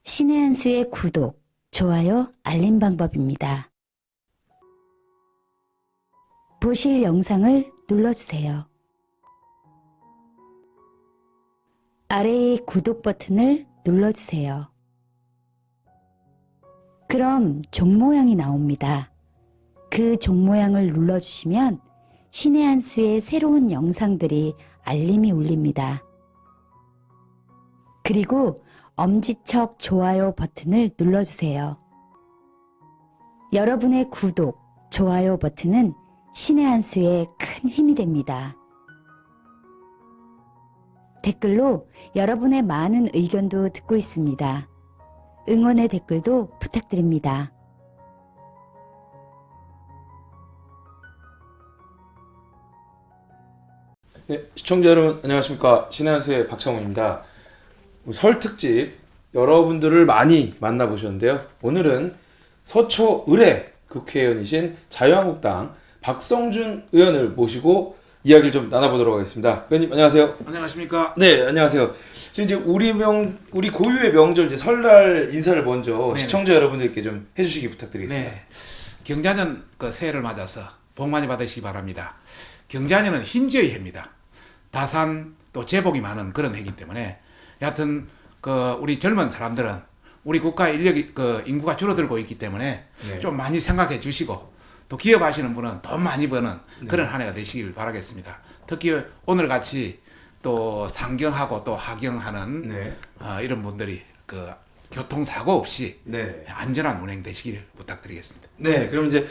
신의 한 수의 구독, 좋아요, 알림 방법입니다. 보실 영상을 눌러주세요. 아래의 구독 버튼을 눌러주세요. 그럼 종 모양이 나옵니다. 그 종 모양을 눌러주시면 신의 한 수의 새로운 영상들이 알림이 울립니다. 그리고 엄지척 좋아요 버튼을 눌러주세요. 여러분의 구독, 좋아요 버튼은 신의 한 수에 큰 힘이 됩니다. 댓글로 여러분의 많은 의견도 듣고 있습니다. 응원의 댓글도 부탁드립니다. 네, 시청자 여러분 안녕하십니까. 신의 한 수의 박창훈입니다. 설 특집 여러분들을 많이 만나보셨는데요. 오늘은 서초 의뢰 국회의원이신 자유한국당 박성준 의원을 모시고 이야기를 좀 나눠보도록 하겠습니다. 의원님 안녕하세요. 안녕하십니까? 네, 안녕하세요. 지금 이제 우리 고유의 명절 이제 설날 인사를 먼저 네네. 시청자 여러분들께 좀 해주시기 부탁드리겠습니다. 네. 경자년 새해를 맞아서 복 많이 받으시기 바랍니다. 경자년은 흰지의 해입니다. 다산 또 제복이 많은 그런 해이기 때문에 여하튼 우리 젊은 사람들은 우리 국가 인력이 인구가 줄어들고 있기 때문에 네. 좀 많이 생각해 주시고 또 기업하시는 분은 돈 많이 버는 그런 한 해가 되시길 바라겠습니다. 특히 오늘 같이 또 상경하고 또 하경하는 네. 이런 분들이 교통사고 없이 네. 안전한 운행 되시길 부탁드리겠습니다. 네, 그럼 이제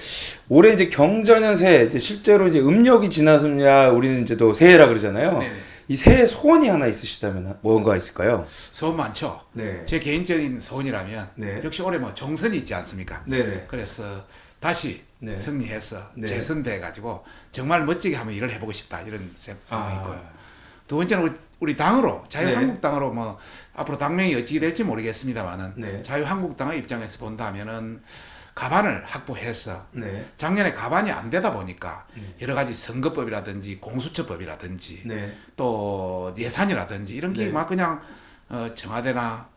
올해 이제 경자년 새해 이제 실제로 이제 음력이 지났으냐 우리는 이제 또 새해라 그러잖아요. 네네. 이 새해 소원이 하나 있으시다면 뭔가 있을까요? 소원 많죠. 네. 제 개인적인 소원이라면 네. 역시 올해 정선이 있지 않습니까? 네. 그래서 다시 네. 승리해서 네. 재선돼 가지고 정말 멋지게 한번 일을 해보고 싶다 이런 생각이 있고요. 아. 두 번째는 우리 당으로 자유한국당으로 앞으로 당명이 어떻게 될지 모르겠습니다만은 네. 자유한국당의 입장에서 본다면은 가반을 확보해서 네. 작년에 가반이 안 되다 보니까 여러 가지 선거법이라든지 공수처법이라든지 네. 또 예산이라든지 이런 게 네. 막 그냥 청와대나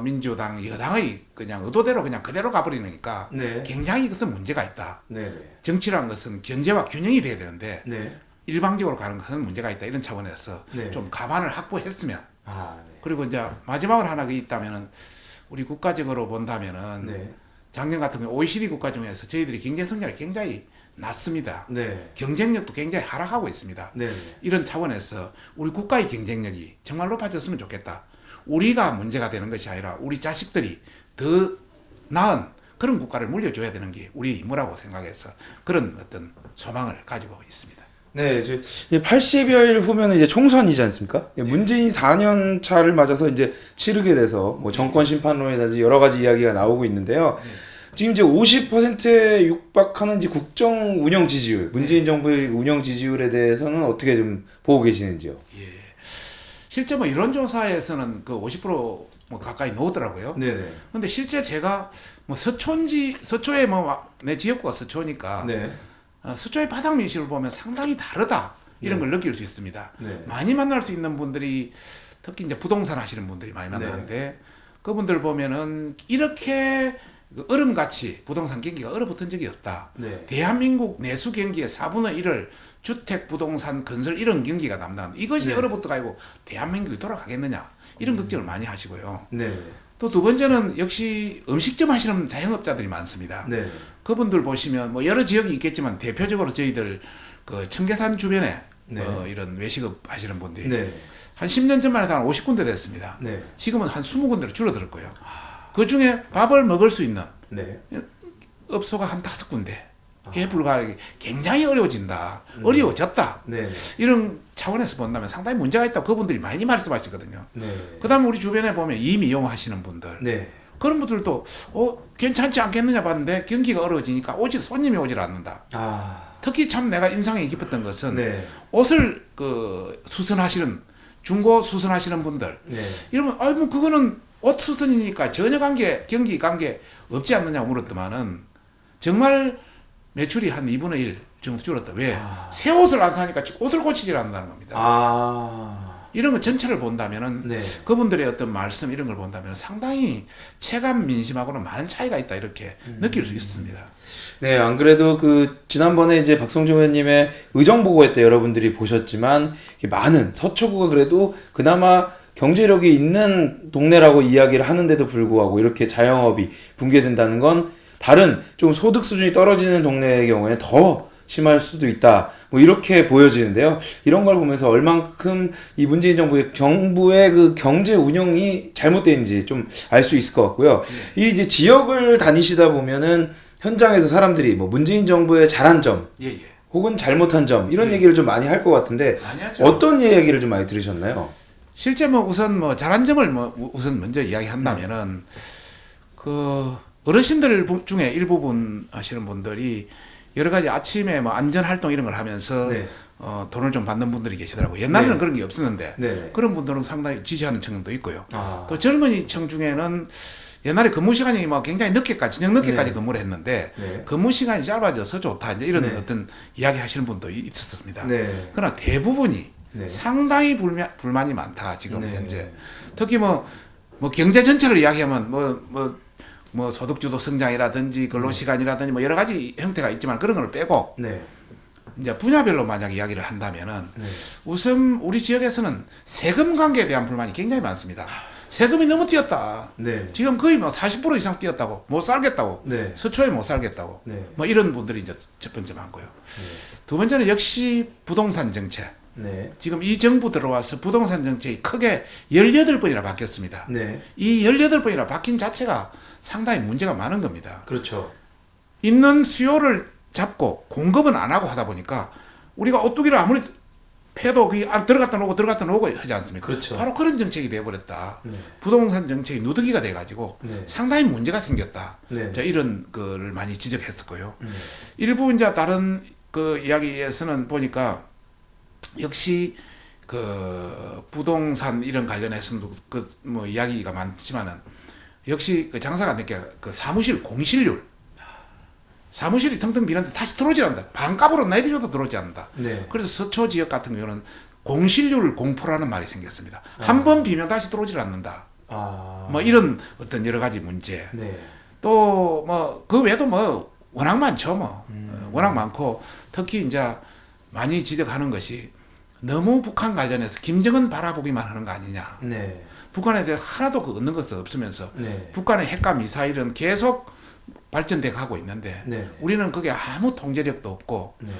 민주당 여당의 그냥 의도대로 그냥 그대로 가버리니까 네. 굉장히 그것은 문제가 있다. 네. 정치라는 것은 견제와 균형이 돼야 되는데 네. 일방적으로 가는 것은 문제가 있다. 이런 차원에서 네. 좀 가반을 확보했으면 아, 네. 그리고 이제 마지막으로 하나 있다면은 우리 국가적으로 본다면은 네. 작년 같은 경우 OECD 국가 중에서 저희들이 경제 성장이 굉장히 낮습니다. 네. 경쟁력도 굉장히 하락하고 있습니다. 네. 이런 차원에서 우리 국가의 경쟁력이 정말 높아졌으면 좋겠다. 우리가 문제가 되는 것이 아니라 우리 자식들이 더 나은 그런 국가를 물려줘야 되는 게 우리의 임무라고 생각해서 그런 어떤 소망을 가지고 있습니다. 네, 이제 80여일 후면 이제 총선이지 않습니까? 문재인 4년 차를 맞아서 이제 치르게 돼서 뭐 정권 심판론이라든지 여러 가지 이야기가 나오고 있는데요. 지금 이제 50%에 육박하는 이제 국정 운영 지지율, 문재인 정부의 운영 지지율에 대해서는 어떻게 좀 보고 계시는지요? 실제 이론조사에서는 50% 가까이 나오더라고요. 네네. 근데 실제 제가 서초에 내 지역구가 서초니까 네. 서초의 바닥 민심을 보면 상당히 다르다 이런 걸 느낄 수 있습니다. 네. 많이 만날 수 있는 분들이 특히 이제 부동산 하시는 분들이 많이 만나는데 그분들 보면은 이렇게 얼음같이 부동산 경기가 얼어붙은 적이 없다. 네. 대한민국 내수 경기의 4분의 1을 주택, 부동산, 건설 이런 경기가 담당. 이것이 네. 얼어붙어가지고 대한민국이 돌아가겠느냐 이런 걱정을 많이 하시고요. 네. 또 두 번째는 역시 음식점 하시는 자영업자들이 많습니다. 네. 그분들 보시면 여러 지역이 있겠지만 대표적으로 저희들 청계산 주변에 네. 이런 외식업 하시는 분들이 네. 한 10년 전만 해도 한 50군데 됐습니다. 네. 지금은 한 20군데로 줄어들었고요. 그 중에 밥을 먹을 수 있는 네. 업소가 한 5군데에 불과하게 굉장히 어려워진다. 어려워졌다. 네. 이런 차원에서 본다면 상당히 문제가 있다고 그분들이 많이 말씀하시거든요. 네. 그 다음에 우리 주변에 보면 임이용하시는 분들. 네. 그런 분들도 괜찮지 않겠느냐 봤는데 경기가 어려워지니까 손님이 오질 않는다. 아. 특히 참 내가 인상이 깊었던 것은 네. 옷을 수선하시는 중고 수선하시는 분들 네. 이러면 그거는 옷 수선이니까 전혀 경기 관계 없지 않느냐고 물었더만은 정말 매출이 한 2분의 1 정도 줄었다. 왜? 새 옷을 안 사니까 옷을 고치질 않는다는 겁니다. 아. 이런 거 전체를 본다면은 네. 그분들의 어떤 말씀 이런 걸 본다면 상당히 체감 민심하고는 많은 차이가 있다 이렇게 느낄 수 있습니다. 네, 안 그래도 그 지난번에 이제 박성중 의원님의 의정 보고회 때 여러분들이 보셨지만 많은 서초구가 그래도 그나마 경제력이 있는 동네라고 이야기를 하는데도 불구하고 이렇게 자영업이 붕괴된다는 건 다른 좀 소득 수준이 떨어지는 동네의 경우에 더 심할 수도 있다. 뭐 이렇게 보여지는데요. 이런 걸 보면서 얼만큼 이 문재인 정부의 그 경제 운영이 잘못된지 좀 알 수 있을 것 같고요. 이 이제 지역을 다니시다 보면은 현장에서 사람들이 뭐 문재인 정부의 잘한 점 예, 예. 혹은 잘못한 점 이런 얘기를 좀 많이 할 것 같은데 많이 하죠. 어떤 이야기를 좀 많이 들으셨나요? 실제 뭐 우선 뭐 잘한 점을 뭐 우선 먼저 이야기한다면은 그 어르신들 중에 일부분 하시는 분들이 여러 가지 아침에 뭐 안전 활동 이런 걸 하면서 네. 돈을 좀 받는 분들이 계시더라고요. 옛날에는 네. 그런 게 없었는데 네. 그런 분들은 상당히 지지하는 청도 있고요. 아. 또 젊은이 청 중에는 옛날에 근무 시간이 뭐 굉장히 늦게까지 저녁 늦게까지 네. 근무를 했는데 네. 근무 시간이 짧아져서 좋다 이제 이런 네. 어떤 이야기 하시는 분도 있었습니다. 네. 그러나 대부분이 네. 상당히 불만이 많다 지금 네. 현재. 특히 뭐 경제 전체를 이야기하면 뭐 소득주도 성장이라든지 근로시간이라든지 뭐 여러 가지 형태가 있지만 그런 걸 빼고 네. 이제 분야별로 만약 이야기를 한다면은 네. 우선 우리 지역에서는 세금 관계에 대한 불만이 굉장히 많습니다. 세금이 너무 뛰었다. 네. 지금 거의 뭐 40% 이상 뛰었다고. 못 살겠다고. 네. 서초에 못 살겠다고. 네. 뭐 이런 분들이 이제 첫 번째 많고요. 두 번째는 역시 부동산 정책. 네. 지금 이 정부 들어와서 부동산 정책이 크게 18번이나 바뀌었습니다. 네. 이 18번이나 바뀐 자체가 상당히 문제가 많은 겁니다. 그렇죠. 있는 수요를 잡고 공급은 안 하고 하다 보니까 우리가 오뚜기를 아무리 패도 그 안에 들어갔다 놓고 하지 않습니까? 그렇죠. 바로 그런 정책이 돼버렸다. 네. 부동산 정책이 누더기가 돼가지고 네. 상당히 문제가 생겼다. 네. 자, 이런 거를 많이 지적했었고요. 일부 이제 다른 그 이야기에서는 보니까 역시 그 부동산 이런 관련해서도 그 뭐 이야기가 많지만은 역시 그 장사가 안 되게 그 사무실 공실률 사무실이 텅텅 비는데 다시 들어오질 않는다. 반값으로 내려줘도 들어오지 않는다. 네. 그래서 서초 지역 같은 경우는 공실률 공포라는 말이 생겼습니다. 한 번 비면 다시 들어오질 않는다. 아. 뭐 이런 어떤 여러 가지 문제. 네. 또 뭐 그 외에도 뭐 워낙 많죠. 뭐 워낙 많고 특히 이제 많이 지적하는 것이 너무 북한 관련해서 김정은 바라보기만 하는 거 아니냐. 네. 북한에 대해 하나도 그 얻는 것은 없으면서 네. 북한의 핵과 미사일은 계속 발전돼 가고 있는데 네. 우리는 그게 아무 통제력도 없고 네.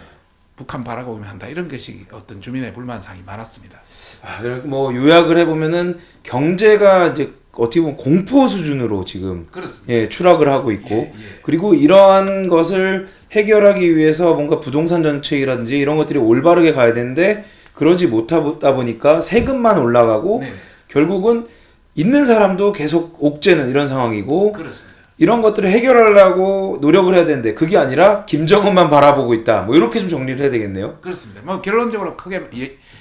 북한 바라보기만 한다 이런 것이 어떤 주민의 불만사항이 많았습니다. 아, 뭐 요약을 해보면은 경제가 이제 어떻게 보면 공포 수준으로 지금 그렇습니다. 예, 추락을 하고 있고 예, 예. 그리고 이러한 것을 해결하기 위해서 뭔가 부동산 정책이라든지 이런 것들이 올바르게 가야 되는데 그러지 못하다 보니까 세금만 올라가고 네. 결국은 있는 사람도 계속 옥죄는 이런 상황이고 그렇습니다. 이런 것들을 해결하려고 노력을 해야 되는데 그게 아니라 김정은만 바라보고 있다. 뭐 이렇게 좀 정리를 해야 되겠네요. 그렇습니다. 뭐 결론적으로 크게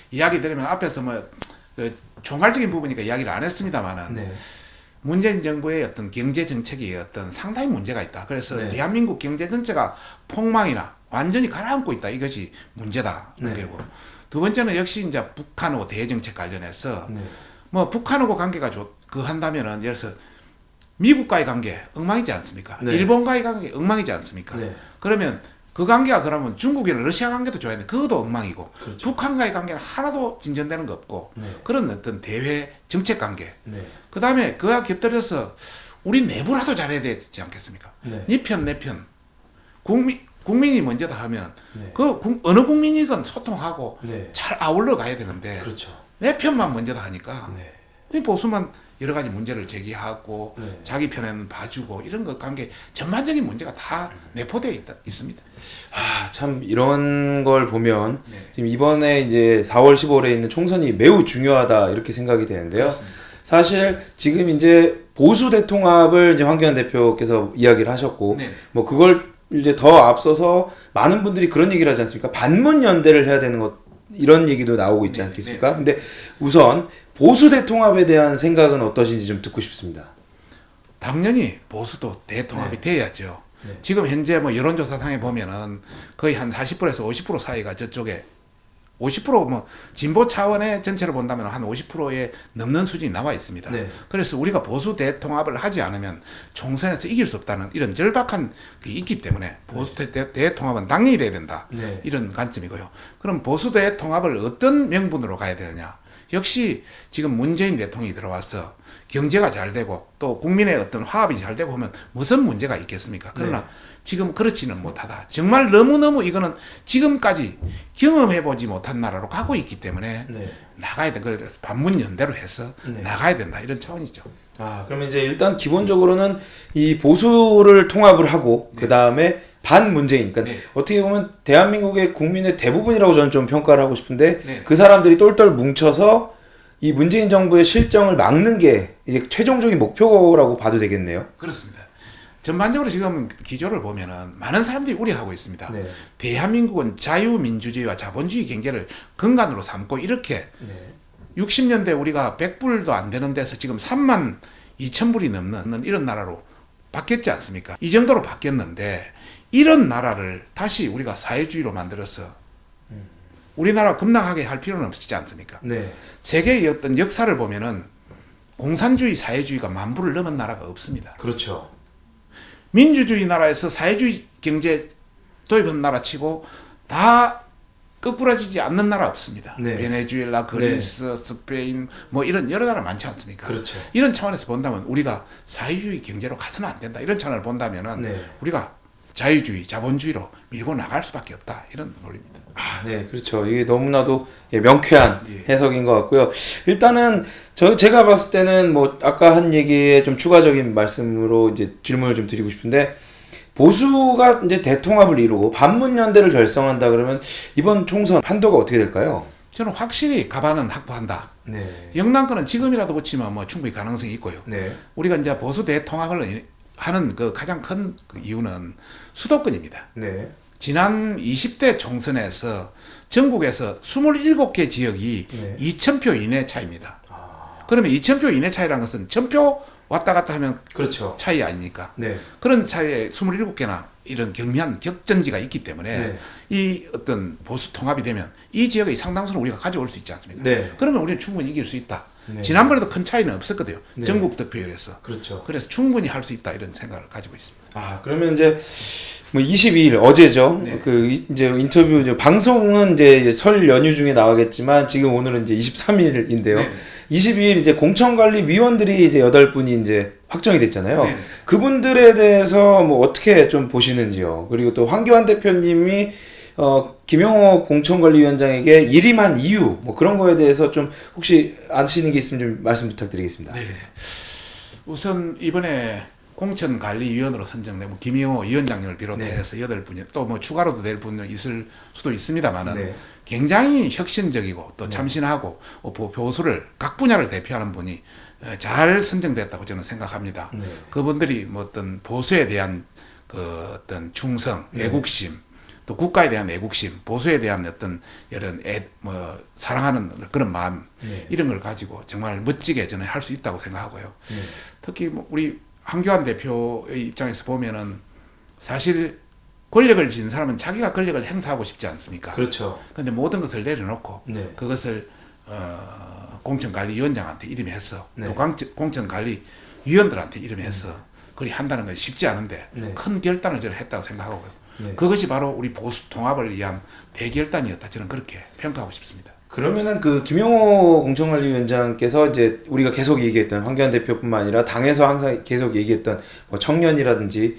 이야기 드리면 앞에서 그 총괄적인 부분이니까 이야기를 안 했습니다만은 네. 문재인 정부의 어떤 경제 정책이 어떤 상당히 문제가 있다. 그래서 네. 대한민국 경제 전체가 폭망이나 완전히 가라앉고 있다. 이것이 문제다. 네. 그리고 두 번째는 역시 이제 북한하고 대정책 관련해서 네. 뭐 북한하고 관계가 한다면은 예를 들어서 미국과의 관계 엉망이지 않습니까? 네. 일본과의 관계 엉망이지 않습니까? 네. 그러면 그 관계가 그러면 중국이나 러시아 관계도 좋아야 되는데 그것도 엉망이고 그렇죠. 북한과의 관계는 하나도 진전되는 거 없고 네. 그런 어떤 대외 정책 관계 네. 그 다음에 그와 곁들여서 우리 내부라도 잘해야 되지 않겠습니까? 네. 네 편, 내 편. 국민이 먼저다 하면 네. 어느 국민이건 소통하고 네. 잘 아울러 가야 되는데 그렇죠. 내 편만 먼저다 하니까 네. 이 보수만 여러 가지 문제를 제기하고 네. 자기 편에는 봐주고 이런 것 관계 전반적인 문제가 다 내포되어 있습니다. 아, 참 이런 걸 보면 네. 지금 이번에 이제 4월 15일에 있는 총선이 매우 중요하다 이렇게 생각이 되는데요. 그렇습니다. 사실 지금 이제 보수 대통합을 이제 황교안 대표께서 이야기를 하셨고 네. 뭐 그걸 이제 더 앞서서 많은 분들이 그런 얘기를 하지 않습니까? 반문 연대를 해야 되는 것 이런 얘기도 나오고 있지 네, 않겠습니까? 근데 우선 보수 대통합에 대한 생각은 어떠신지 좀 듣고 싶습니다. 당연히 보수도 대통합이 돼야죠. 네. 지금 현재 뭐 여론조사상에 보면은 거의 한 40%에서 50% 사이가 저쪽에 50%뭐 진보 차원의 전체를 본다면 한 50%에 넘는 수준이 나와 있습니다. 네. 그래서 우리가 보수 대통합을 하지 않으면 총선에서 이길 수 없다는 이런 절박한 게 있기 때문에 보수 대통합은 당연히 돼야 된다. 네. 이런 관점이고요. 그럼 보수 대통합을 어떤 명분으로 가야 되느냐? 역시 지금 문재인 대통령이 들어와서 경제가 잘 되고 또 국민의 어떤 화합이 잘 되고 하면 무슨 문제가 있겠습니까? 그러나 지금 그렇지는 못하다. 정말 너무너무 이거는 지금까지 경험해보지 못한 나라로 가고 있기 때문에 나가야 돼. 그래서 반문연대로 해서 나가야 된다. 이런 차원이죠. 아, 그러면 이제 일단 기본적으로는 이 보수를 통합을 하고 그 다음에 반문재인, 그러니까 어떻게 보면 대한민국의 국민의 대부분이라고 저는 좀 평가를 하고 싶은데 그 사람들이 똘똘 뭉쳐서 이 문재인 정부의 실정을 막는 게 이제 최종적인 목표라고 봐도 되겠네요. 그렇습니다. 전반적으로 지금 기조를 보면은 많은 사람들이 우려하고 있습니다. 대한민국은 자유민주주의와 자본주의 경제를 근간으로 삼고 이렇게 60년대 우리가 100불도 안 되는 데서 지금 3만 2천 불이 넘는 이런 나라로 바뀌었지 않습니까? 이 정도로 바뀌었는데 이런 나라를 다시 우리가 사회주의로 만들어서 우리나라 급락하게 할 필요는 없지 않습니까? 세계의 어떤 역사를 보면은 공산주의, 사회주의가 만불을 넘은 나라가 없습니다. 그렇죠. 민주주의 나라에서 사회주의 경제 도입한 나라 치고 다 거꾸라지지 않는 나라 없습니다. 베네수엘라, 그리스, 스페인 뭐 이런 여러 나라 많지 않습니까? 그렇죠. 이런 차원에서 본다면 우리가 사회주의 경제로 가서는 안 된다. 이런 차원을 본다면은 우리가 자유주의, 자본주의로 밀고 나갈 수밖에 없다. 이런 논리입니다. 아, 네, 그렇죠. 이게 너무나도 명쾌한 해석인 것 같고요. 일단은 제가 봤을 때는 뭐 아까 한 얘기에 좀 추가적인 말씀으로 이제 질문을 좀 드리고 싶은데 보수가 이제 대통합을 이루고 반문연대를 결성한다 그러면 이번 총선 판도가 어떻게 될까요? 저는 확실히 가반은 확보한다. 영남권은 지금이라도 붙이면 뭐 충분히 가능성이 있고요. 우리가 이제 보수 대통합을 하는 그 가장 큰 그 이유는 수도권입니다. 지난 20대 총선에서 전국에서 27개 지역이 2,000표 이내 차이입니다. 그러면 2,000표 이내 차이라는 것은 1,000표 왔다 갔다 하면 그렇죠. 차이 아닙니까? 그런 차이에 27개나 이런 경미한 격전지가 있기 때문에 이 어떤 보수 통합이 되면 이 지역의 상당수는 우리가 가져올 수 있지 않습니까? 그러면 우리는 충분히 이길 수 있다. 지난번에도 큰 차이는 없었거든요. 전국 득표율에서. 그렇죠. 그래서 충분히 할 수 있다 이런 생각을 가지고 있습니다. 아, 그러면 이제 뭐 22일 어제죠. 이제 인터뷰 이제 방송은 이제 설 연휴 중에 나가겠지만 지금 오늘은 이제 23일인데요. 22일 이제 공천관리위원들이 이제 8분이 이제 확정이 됐잖아요. 그분들에 대해서 뭐 어떻게 좀 보시는지요. 그리고 또 황교안 대표님이 김영호 공천관리위원장에게 일임한 이유 뭐 그런 거에 대해서 좀 혹시 아시는 게 있으면 좀 말씀 부탁드리겠습니다. 우선 이번에 공천관리위원으로 선정된 뭐 김영호 위원장님을 비롯해서 8분이 또 뭐 추가로도 될 분은 있을 수도 있습니다만은 굉장히 혁신적이고 또 참신하고 보수를 각 분야를 대표하는 분이 잘 선정됐다고 저는 생각합니다. 그분들이 뭐 어떤 보수에 대한 그 어떤 충성, 애국심, 또 국가에 대한 애국심, 보수에 대한 어떤 이런 사랑하는 그런 마음 이런 걸 가지고 정말 멋지게 저는 할 수 있다고 생각하고요. 특히 뭐 우리 황교안 대표의 입장에서 보면은 사실 권력을 쥔 사람은 자기가 권력을 행사하고 싶지 않습니까? 그렇죠. 근데 모든 것을 내려놓고 그것을 공천관리위원장한테 이름해서 또 공천관리위원들한테 이름해서 그리 한다는 것이 쉽지 않은데 큰 결단을 저는 했다고 생각하고요. 그것이 바로 우리 보수 통합을 위한 대결단이었다. 저는 그렇게 평가하고 싶습니다. 그러면은 그 김용호 공천관리위원장께서 이제 우리가 계속 얘기했던 황교안 대표뿐만 아니라 당에서 항상 계속 얘기했던 뭐 청년이라든지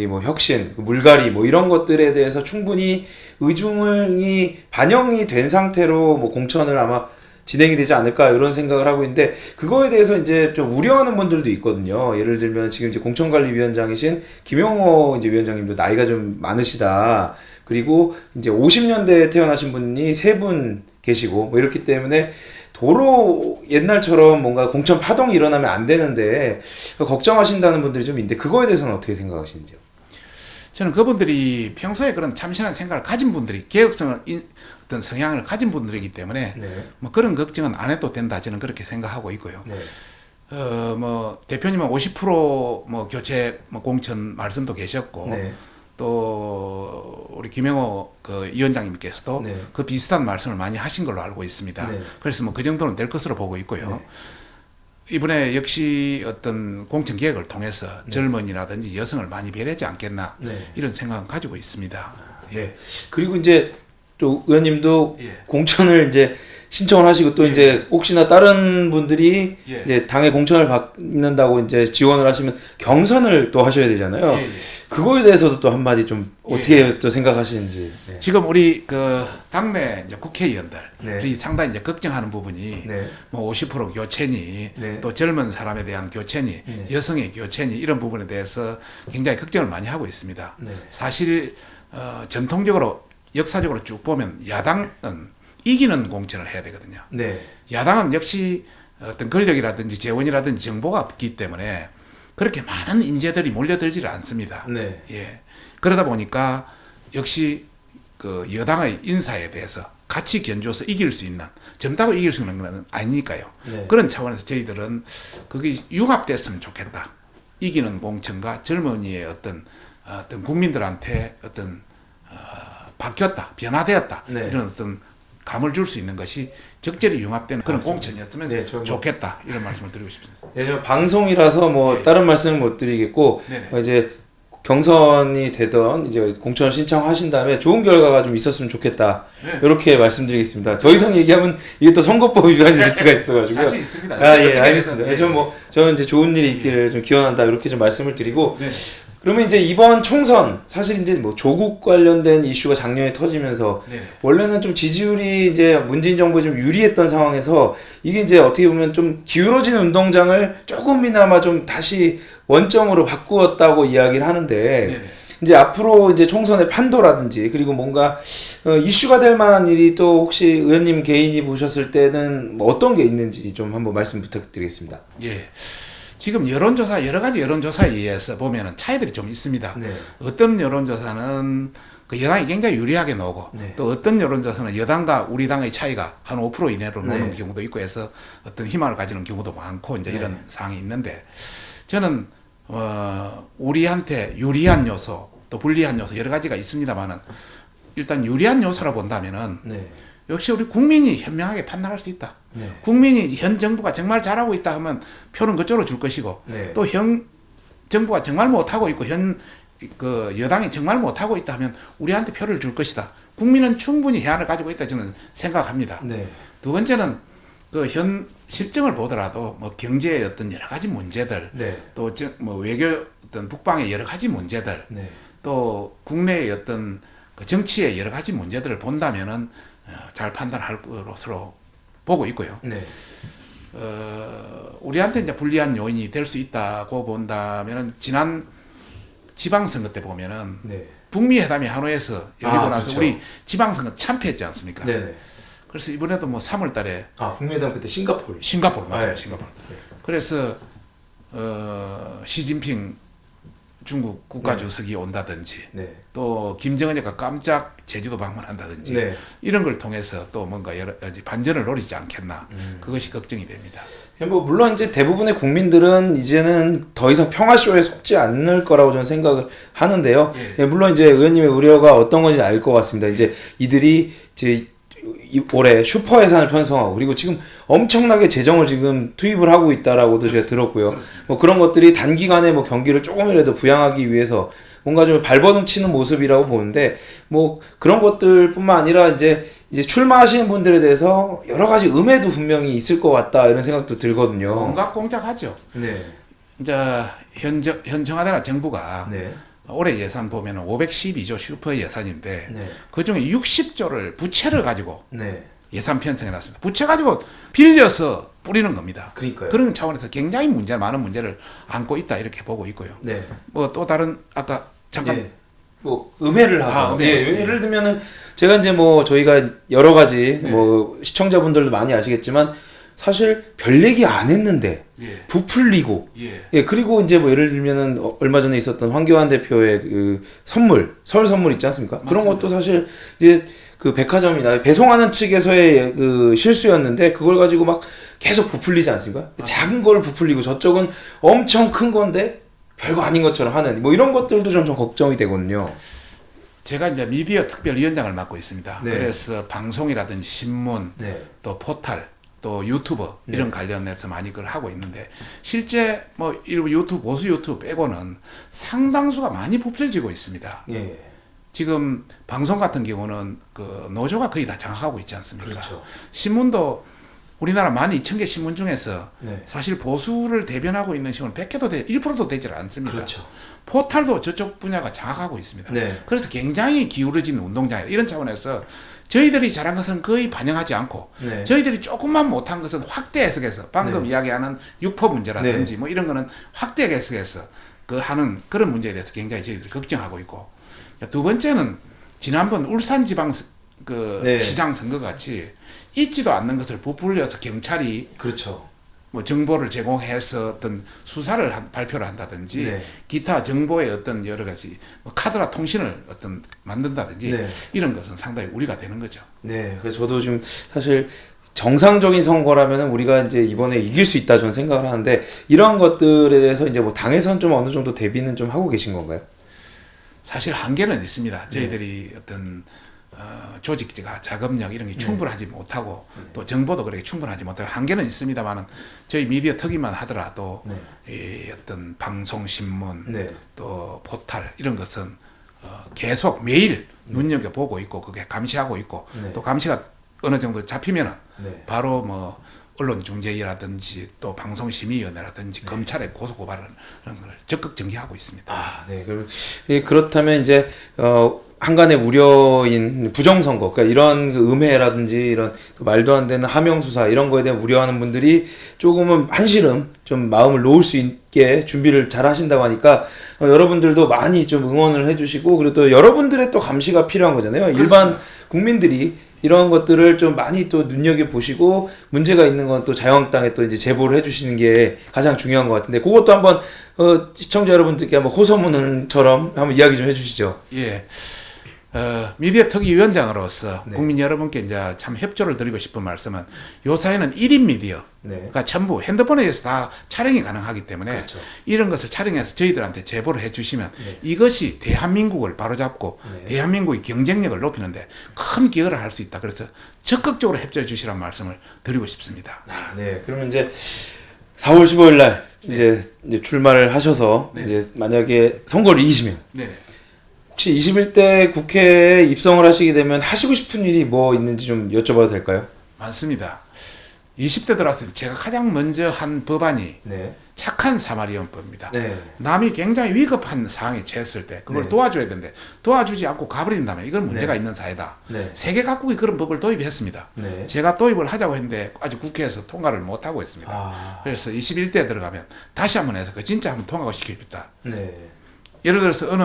뭐 혁신, 물갈이 뭐 이런 것들에 대해서 충분히 의중이 반영이 된 상태로 뭐 공천을 아마 진행이 되지 않을까 이런 생각을 하고 있는데 그거에 대해서 이제 좀 우려하는 분들도 있거든요. 예를 들면 지금 이제 공천관리위원장이신 김용호 이제 위원장님도 나이가 좀 많으시다. 그리고 이제 50년대에 태어나신 분이 3분 계시고 뭐 이렇기 때문에 도로 옛날처럼 뭔가 공천 파동이 일어나면 안 되는데 걱정하신다는 분들이 좀 있는데 그거에 대해서는 어떻게 생각하시는지요? 저는 그분들이 평소에 그런 참신한 생각을 가진 분들이 개혁성을 어떤 성향을 가진 분들이기 때문에 뭐 그런 걱정은 안 해도 된다 저는 그렇게 생각하고 있고요. 뭐 대표님은 50% 뭐 교체 뭐 공천 말씀도 계셨고 또 우리 김영호 그 위원장님께서도 네. 그 비슷한 말씀을 많이 하신 걸로 알고 있습니다. 네. 그래서 뭐 그 정도는 될 것으로 보고 있고요. 네. 이번에 역시 어떤 공천 개혁을 통해서 젊은이라든지 여성을 많이 배려하지 않겠나 네. 이런 생각을 가지고 있습니다. 예. 그리고 이제 또 의원님도 예. 공천을 이제 신청을 하시고 또 예. 이제 혹시나 다른 분들이 예. 이제 당에 공천을 받는다고 이제 지원을 하시면 경선을 또 하셔야 되잖아요. 예, 예. 그거에 대해서도 또 한마디 좀 어떻게 예. 또 생각하시는지. 네. 지금 우리 그 당내 이제 국회의원들이 네. 상당히 이제 걱정하는 부분이 네. 뭐 50% 교체니 네. 또 젊은 사람에 대한 교체니 네. 여성의 교체니 이런 부분에 대해서 굉장히 걱정을 많이 하고 있습니다. 네. 사실 전통적으로 역사적으로 쭉 보면 야당은 이기는 공천을 해야 되거든요. 네. 야당은 역시 어떤 권력이라든지 재원이라든지 정보가 없기 때문에 그렇게 많은 인재들이 몰려들지를 않습니다. 네. 예. 그러다 보니까 역시 그 여당의 인사에 대해서 같이 견주어서 이길 수 있는, 젊다고 이길 수 있는 건 아니니까요. 네. 그런 차원에서 저희들은 그게 융합됐으면 좋겠다. 이기는 공천과 젊은이의 어떤 국민들한테 어떤 바뀌었다, 변화되었다 네. 이런 어떤 감을 줄 수 있는 것이 적절히 융합되는 그런 공천이었으면 네, 저는 좋겠다 이런 말씀을 드리고 싶습니다. 네, 저 방송이라서 뭐 네. 다른 말씀은 못 드리겠고 네네. 이제 경선이 되던 이제 공천 신청하신 다음에 좋은 결과가 좀 있었으면 좋겠다. 네. 이렇게 말씀드리겠습니다. 더 이상 얘기하면 이게 또 선거법 위반이 될 수가 있어가지고요. 자신 있습니다. 아, 예, 어떻게 알겠습니다. 해서, 저는 이제 좋은 일이 있기를 좀 기원한다 이렇게 좀 말씀을 드리고 네. 그러면 이제 이번 총선 사실 이제 뭐 조국 관련된 이슈가 작년에 터지면서 네. 원래는 좀 지지율이 이제 문재인 정부에 좀 유리했던 상황에서 이게 이제 어떻게 보면 좀 기울어진 운동장을 조금이나마 좀 다시 원점으로 바꾸었다고 이야기를 하는데 네. 이제 앞으로 이제 총선의 판도라든지 그리고 뭔가 이슈가 될 만한 일이 또 혹시 의원님 개인이 보셨을 때는 뭐 어떤 게 있는지 좀 한번 말씀 부탁드리겠습니다. 예. 지금 여론조사 여러 가지 여론조사에 의해서 보면은 차이들이 좀 있습니다. 네. 어떤 여론조사는 그 여당이 굉장히 유리하게 나오고 네. 또 어떤 여론조사는 여당과 우리 당의 차이가 한 5% 이내로 노는 네. 경우도 있고 해서 어떤 희망을 가지는 경우도 많고 이제 네. 이런 상황이 있는데 저는 우리한테 유리한 요소 또 불리한 요소 여러 가지가 있습니다만은 일단 유리한 요소로 본다면은 네. 역시 우리 국민이 현명하게 판단할 수 있다. 네. 국민이 현 정부가 정말 잘하고 있다 하면 표는 그쪽으로 줄 것이고 네. 또 현 정부가 정말 못하고 있고 현 그 여당이 정말 못하고 있다 하면 우리한테 표를 줄 것이다. 국민은 충분히 해안을 가지고 있다 저는 생각합니다. 네. 두 번째는 그 현 실정을 보더라도 뭐 경제의 어떤 여러 가지 문제들 네. 또 뭐 외교 어떤 북방의 여러 가지 문제들 네. 또 국내의 어떤 그 정치의 여러 가지 문제들을 본다면은 잘 판단할 것으로 보고 있고요. 네. 우리한테 이제 불리한 요인이 될 수 있다고 본다면은 지난 지방선거 때 보면은 네. 북미 회담이 하노이에서 열리고 나서 그렇죠. 우리 지방선거 참패했지 않습니까? 네네. 그래서 이번에도 뭐 3월달에 북미회담 그때 싱가포르. 싱가포르 맞아요, 아, 예. 싱가포르. 그래서 시진핑 중국 국가주석이 온다든지 네. 또 김정은이가 깜짝 제주도 방문한다든지 네. 이런 걸 통해서 또 뭔가 여러 가지 반전을 노리지 않겠나 그것이 걱정이 됩니다. 뭐 물론 이제 대부분의 국민들은 이제는 더 이상 평화쇼에 속지 않을 거라고 저는 생각을 하는데요. 예. 예, 물론 이제 의원님의 우려가 어떤 건지 알 것 같습니다. 이제 이들이 이제 올해 슈퍼 예산을 편성하고 그리고 지금 엄청나게 재정을 지금 투입을 하고 있다라고도 제가 들었고요. 뭐 그런 것들이 단기간에 뭐 경기를 조금이라도 부양하기 위해서 뭔가 좀 발버둥 치는 모습이라고 보는데 뭐 그런 것들뿐만 아니라 이제 출마하시는 분들에 대해서 여러 가지 음해도 분명히 있을 것 같다 이런 생각도 들거든요. 온갖 공작하죠. 네. 이제 현 청와대나 정부가 네. 올해 예산 보면은 512조 슈퍼 예산인데 네. 그 중에 60조를 부채를 가지고 네. 예산 편성해 놨습니다. 부채 가지고 빌려서 뿌리는 겁니다. 그러니까요. 그런 차원에서 굉장히 많은 문제를 안고 있다 이렇게 보고 있고요. 네. 뭐 또 다른 아까 잠깐 예. 뭐 음해를 하고 음해. 예, 예를 들면은 제가 이제 뭐 저희가 여러 가지 네. 뭐 시청자분들도 많이 아시겠지만 사실 별 얘기 안 했는데 예. 부풀리고 예. 예 그리고 이제 뭐 예를 들면은 얼마 전에 있었던 황교안 대표의 그 선물 설 선물 있지 않습니까? 맞습니다. 그런 것도 사실 이제 그 백화점이나 배송하는 측에서의 그 실수였는데 그걸 가지고 막 계속 부풀리지 않습니까? 작은 걸 부풀리고 저쪽은 엄청 큰 건데 별거 아닌 것처럼 하는 뭐 이런 것들도 좀 걱정이 되거든요. 제가 이제 미디어 특별위원장을 맡고 있습니다. 네. 그래서 방송이라든지 신문, 네. 또 포털, 또 유튜브 이런 관련해서 많이 그걸 하고 있는데 실제 뭐 일부 유튜브 보수 유튜브 빼고는 상당수가 많이 부풀려지고 있습니다. 예. 지금 방송 같은 경우는 그 노조가 거의 다 장악하고 있지 않습니까? 그렇죠. 신문도 우리나라 12,000개 신문 중에서 네. 사실 보수를 대변하고 있는 신문은 100개도 1%도 되질 않습니다. 그렇죠. 포털도 저쪽 분야가 장악하고 있습니다. 네. 그래서 굉장히 기울어진 운동장이다. 이런 차원에서 저희들이 잘한 것은 거의 반영하지 않고 네. 저희들이 조금만 못한 것은 확대 해석해서 방금 네. 이야기하는 육포 문제라든지 네. 뭐 이런 거는 확대 해석해서 그 하는 그런 문제에 대해서 굉장히 저희들이 걱정하고 있고, 두 번째는 지난번 울산지방 네. 시장 선거 같이 있지도 않는 것을 부풀려서 경찰이 그렇죠. 뭐 정보를 제공해서 어떤 수사를 발표를 한다든지 네. 기타 정보의 어떤 여러 가지 뭐 카드라 통신을 어떤 만든다든지 네. 이런 것은 상당히 우려가 되는 거죠. 네. 그래서 저도 지금 사실 정상적인 선거라면 우리가 이제 이번에 이길 수 있다 저는 생각을 하는데 이런 것들에 대해서 이제 뭐 당에서는 좀 어느 정도 대비는 좀 하고 계신 건가요? 사실 한계는 있습니다. 저희들이 어떤 조직과 작업력 이런 게 충분하지 못하고 또 정보도 그렇게 충분하지 못하고 한계는 있습니다만은 저희 미디어 특위만 하더라도 이 어떤 방송 신문 네. 또 포털 이런 것은 계속 매일 눈여겨 보고 있고 그게 감시하고 있고 네. 또 감시가 어느 정도 잡히면은 네. 바로 뭐 언론중재위라든지 또 방송심의위원회라든지 검찰에 고소고발을 하는 걸 적극 전개하고 있습니다. 아, 네. 그럼 그렇다면 이제 한간의 우려인 부정선거, 그러니까 이런 그 음해라든지 이런 말도 안 되는 하명 수사 이런 거에 대한 우려하는 분들이 조금은 한시름 좀 마음을 놓을 수 있게 준비를 잘 하신다고 하니까 여러분들도 많이 좀 응원을 해주시고 그리고 또 여러분들의 또 감시가 필요한 거잖아요. 일반 국민들이 이런 것들을 좀 많이 또 눈여겨 보시고 문제가 있는 건 또 자유한국당에 또 이제 제보를 해주시는 게 가장 중요한 것 같은데 그것도 한번 시청자 여러분들께 한번 호소문처럼 한번 이야기 좀 해주시죠. 예. 미디어 특위위원장으로서 네. 국민 여러분께 이제 참 협조를 드리고 싶은 말씀은 요 사회는 1인 미디어가 네. 전부 핸드폰에 의해서 다 촬영이 가능하기 때문에 그렇죠. 이런 것을 촬영해서 저희들한테 제보를 해주시면 네. 이것이 대한민국을 바로잡고 네. 대한민국의 경쟁력을 높이는데 큰 기여를 할 수 있다. 그래서 적극적으로 협조해 주시라는 말씀을 드리고 싶습니다. 아, 네. 그러면 이제 4월 15일 날 이제 출마를 하셔서 이제 만약에 선거를 이기시면 네. 혹시 21대 국회에 입성을 하시게 되면 하시고 싶은 일이 뭐 있는지 좀 여쭤봐도 될까요? 많습니다. 20대 들어왔을 때 제가 가장 먼저 한 법안이 네. 착한 사마리안법입니다. 네. 남이 굉장히 위급한 상황에 처했을 때 그걸 네. 도와줘야 되는데 도와주지 않고 가버린다면 이건 문제가 있는 사회다. 네. 세계 각국이 그런 법을 도입했습니다. 네. 제가 도입을 하자고 했는데 아직 국회에서 통과를 못하고 있습니다. 아. 그래서 21대에 들어가면 다시 한번 해서 그 진짜 한번 통과가 시켜줍니다. 네. 예를 들어서 어느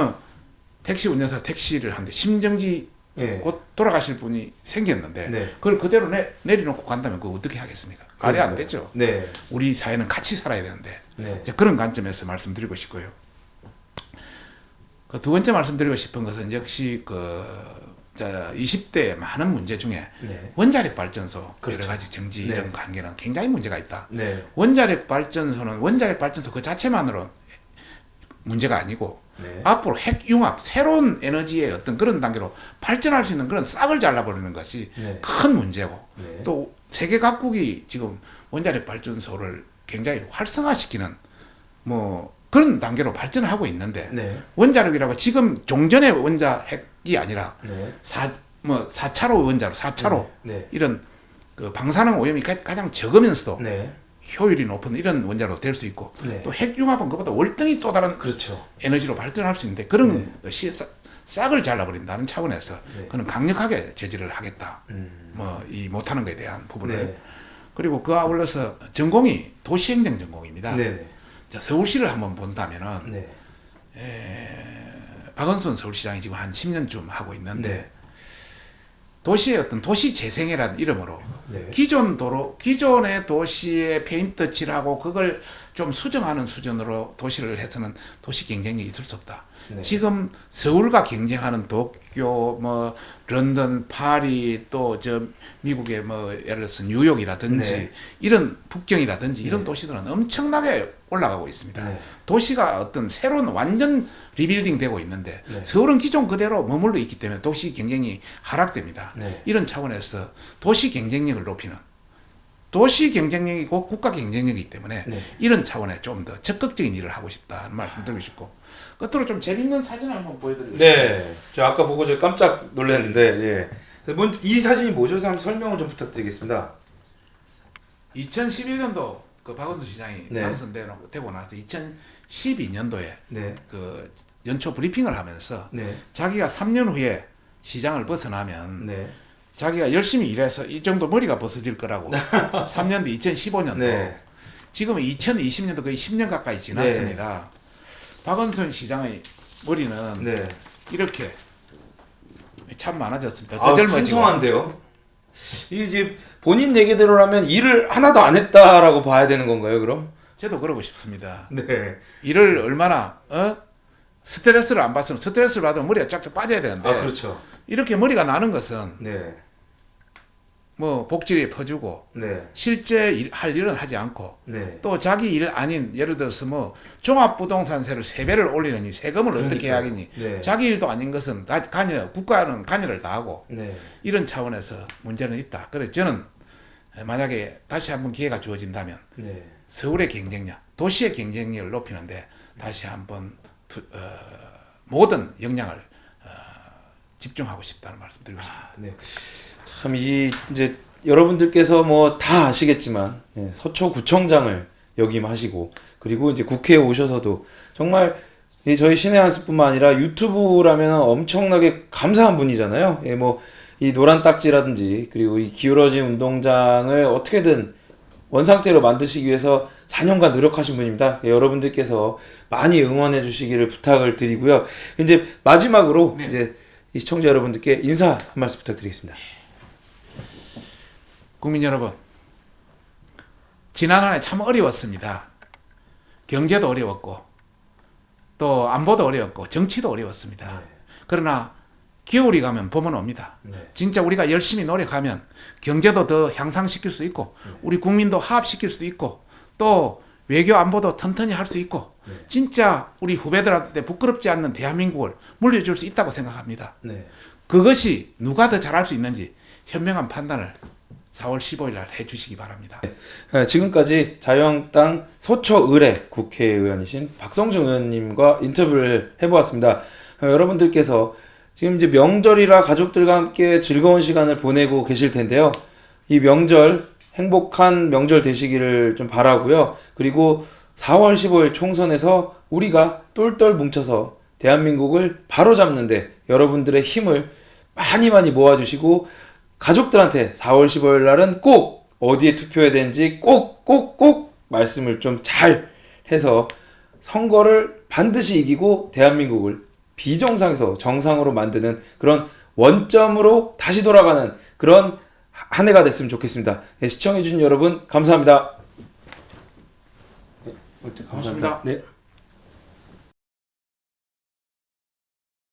택시 운전사 택시를 하는데 심정지 예. 곧 돌아가실 분이 생겼는데 네. 그걸 그대로 내려놓고 간다면 그거 어떻게 하겠습니까? 말이 안 되죠. 네. 우리 사회는 같이 살아야 되는데 네. 이제 그런 관점에서 말씀드리고 싶고요. 그 두 번째 말씀드리고 싶은 것은 역시 20대의 많은 문제 중에 네. 원자력 발전소 그렇죠. 여러 가지 정지 네. 이런 관계는 굉장히 문제가 있다. 네. 원자력 발전소 그 자체만으로는 문제가 아니고 네. 앞으로 핵융합 새로운 에너지의 어떤 그런 단계로 발전할 수 있는 그런 싹을 잘라버리는 것이 네. 큰 문제고 네. 또 세계 각국이 지금 원자력 발전소를 굉장히 활성화시키는 뭐 그런 단계로 발전하고 있는데 네. 원자력이라고 지금 종전의 원자핵이 아니라 네. 4차로 원자로 4차로 네. 이런 그 방사능 오염이 가장 적으면서도 네. 효율이 높은 이런 원자로 될 수 있고 네. 또 핵융합은 그보다 월등히 또 다른 그렇죠. 에너지로 발전할 수 있는데 그런 싹을 잘라버린다는 차원에서 네. 그는 강력하게 제지를 하겠다. 뭐 이 못하는 것에 대한 부분을 네. 그리고 그 아울러서 전공이 도시행정 전공입니다. 네. 자, 서울시를 한번 본다면은 네. 박원순 서울시장이 지금 한 10년쯤 하고 있는데 네. 도시의 어떤 도시 재생이라는 이름으로 네. 기존의 도시에 페인트 칠하고 그걸 좀 수정하는 수준으로 도시를 해서는 도시 경쟁력이 있을 수 없다. 네. 지금 서울과 경쟁하는 도쿄, 뭐 런던, 파리, 또 저 미국의 뭐 예를 들어서 뉴욕이라든지 네. 이런 북경이라든지 이런 도시들은 엄청나게 올라가고 있습니다. 네. 도시가 어떤 새로운 완전 리빌딩 되고 있는데 네. 서울은 기존 그대로 머물러 있기 때문에 도시 경쟁이 하락됩니다. 네. 이런 차원에서 도시 경쟁력을 높이는 도시 경쟁력이고 국가 경쟁력이기 때문에 네. 이런 차원에 좀 더 적극적인 일을 하고 싶다는 말씀 드리고 싶고 끝으로 좀 재밌는 사진을 한번 보여드리겠습니다. 네. 저 아까 보고 저 깜짝 놀랐는데 예. 이 사진이 뭐죠? 한번 설명을 좀 부탁드리겠습니다. 2011년도 그 박원순 시장이 네. 당선되고 나서 2012년도에 네. 그 연초 브리핑을 하면서 네. 자기가 3년 후에 시장을 벗어나면 네. 자기가 열심히 일해서 이 정도 머리가 벗어질 거라고 3년 뒤 2015년도 네. 지금은 2020년도 거의 10년 가까이 지났습니다. 박원순 시장의 머리는 네. 이렇게 참 많아졌습니다. 더 아, 젊어지고 풍성한데요. 이제 본인 얘기대로라면 일을 하나도 안 했다라고 봐야 되는 건가요, 그럼? 저도 그러고 싶습니다. 네. 일을 얼마나 스트레스를 안 받으면 스트레스를 받으면 머리가 쫙쫙 빠져야 되는데 아, 그렇죠. 이렇게 머리가 나는 것은 네. 뭐 복지에 퍼주고 네. 실제 할 일은 하지 않고 네. 또 자기 일 아닌 예를 들어서 뭐 종합부동산세를 3배를 올리느니 세금을 어떻게 그러니까요. 하겠니 네. 자기 일도 아닌 것은 국가는 관여를 다 하고 네. 이런 차원에서 문제는 있다. 그래서 저는 만약에 다시 한번 기회가 주어진다면 네. 서울의 경쟁력, 도시의 경쟁력을 높이는데 다시 한번 모든 역량을 집중하고 싶다는 말씀 드리고 싶습니다. 네. 참 이제 여러분들께서 뭐 다 아시겠지만 서초구청장을 역임하시고 그리고 이제 국회에 오셔서도 정말 이 저희 신의 한수뿐만 아니라 유튜브라면 엄청나게 감사한 분이잖아요. 예, 뭐 이 노란 딱지라든지 그리고 이 기울어진 운동장을 어떻게든 원상태로 만드시기 위해서 4년간 노력하신 분입니다. 예, 여러분들께서 많이 응원해 주시기를 부탁을 드리고요. 이제 마지막으로 네. 이제 이 시청자 여러분들께 인사 한 말씀 부탁드리겠습니다. 국민 여러분, 지난 한 해 참 어려웠습니다. 경제도 어려웠고 또 안보도 어려웠고 정치도 어려웠습니다. 그러나 겨울이 가면 봄은 옵니다. 진짜 우리가 열심히 노력하면 경제도 더 향상시킬 수 있고 우리 국민도 화합시킬 수 있고 또 외교 안보도 튼튼히 할 수 있고 진짜 우리 후배들한테 부끄럽지 않는 대한민국을 물려줄 수 있다고 생각합니다. 네. 그것이 누가 더 잘할 수 있는지 현명한 판단을 4월 15일 날 해주시기 바랍니다. 지금까지 자유한국당 서초을의 국회의원이신 박성중 의원님과 인터뷰를 해보았습니다. 여러분들께서 지금 이제 명절이라 가족들과 함께 즐거운 시간을 보내고 계실 텐데요. 이 명절 행복한 명절 되시기를 좀 바라고요. 그리고 4월 15일 총선에서 우리가 똘똘 뭉쳐서 대한민국을 바로잡는데 여러분들의 힘을 많이 모아주시고 가족들한테 4월 15일 날은 꼭 어디에 투표해야 되는지 꼭 말씀을 좀 잘 해서 선거를 반드시 이기고 대한민국을 비정상에서 정상으로 만드는 그런 원점으로 다시 돌아가는 그런 한 해가 됐으면 좋겠습니다. 네, 시청해주신 여러분 감사합니다. 고맙습니다. 네.